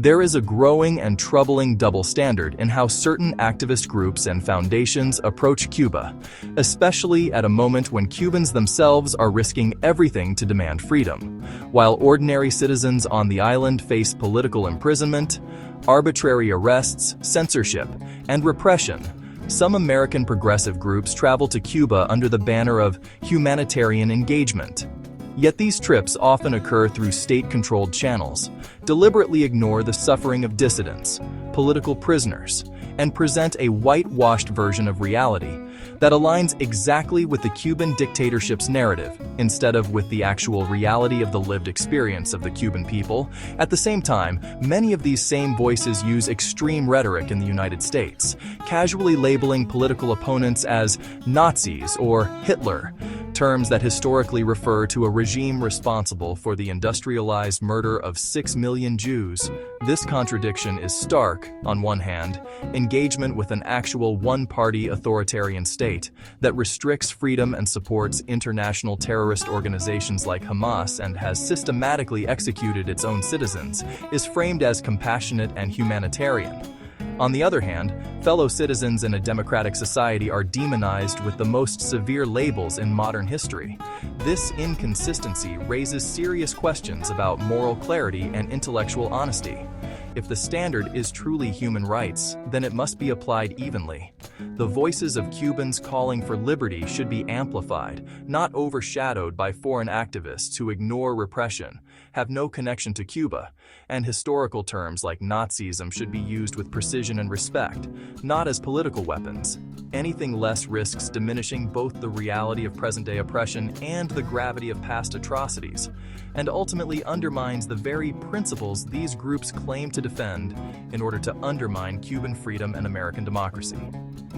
There is a growing and troubling double standard in how certain activist groups and foundations approach Cuba, especially at a moment when Cubans themselves are risking everything to demand freedom, while ordinary citizens on the island face political imprisonment, arbitrary arrests, censorship, and repression. Some American progressive groups travel to Cuba under the banner of humanitarian engagement. Yet these trips often occur through state-controlled channels, deliberately ignore the suffering of dissidents, political prisoners, and present a whitewashed version of reality that aligns exactly with the Cuban dictatorship's narrative, instead of with the actual reality of the lived experience of the Cuban people. At the same time, many of these same voices use extreme rhetoric in the United States, casually labeling political opponents as Nazis or Hitler, terms that historically refer to a regime responsible for the industrialized murder of 6 million Jews. This contradiction is stark. On one hand, engagement with an actual one-party authoritarian state that restricts freedom and supports international terrorist organizations like Hamas and has systematically executed its own citizens is framed as compassionate and humanitarian. On the other hand, fellow citizens in a democratic society are demonized with the most severe labels in modern history. This inconsistency raises serious questions about moral clarity and intellectual honesty. If the standard is truly human rights, then it must be applied evenly. The voices of Cubans calling for liberty should be amplified, not overshadowed by foreign activists who ignore repression, have no connection to Cuba, and historical terms like Nazism should be used with precision and respect, not as political weapons. Anything less risks diminishing both the reality of present-day oppression and the gravity of past atrocities, and ultimately undermines the very principles these groups claim to defend in order to undermine Cuban freedom and American democracy.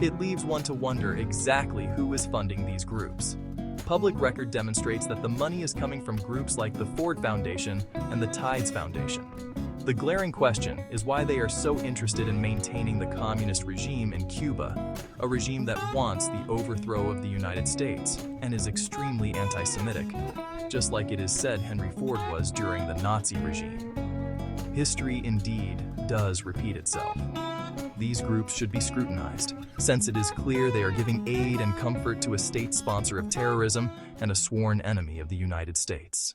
It leaves one to wonder exactly who is funding these groups. Public record demonstrates that the money is coming from groups like the Ford Foundation and the Tides Foundation. The glaring question is why they are so interested in maintaining the communist regime in Cuba, a regime that wants the overthrow of the United States and is extremely anti-Semitic, just like it is said Henry Ford was during the Nazi regime. History indeed does repeat itself. These groups should be scrutinized, since it is clear they are giving aid and comfort to a state sponsor of terrorism and a sworn enemy of the United States.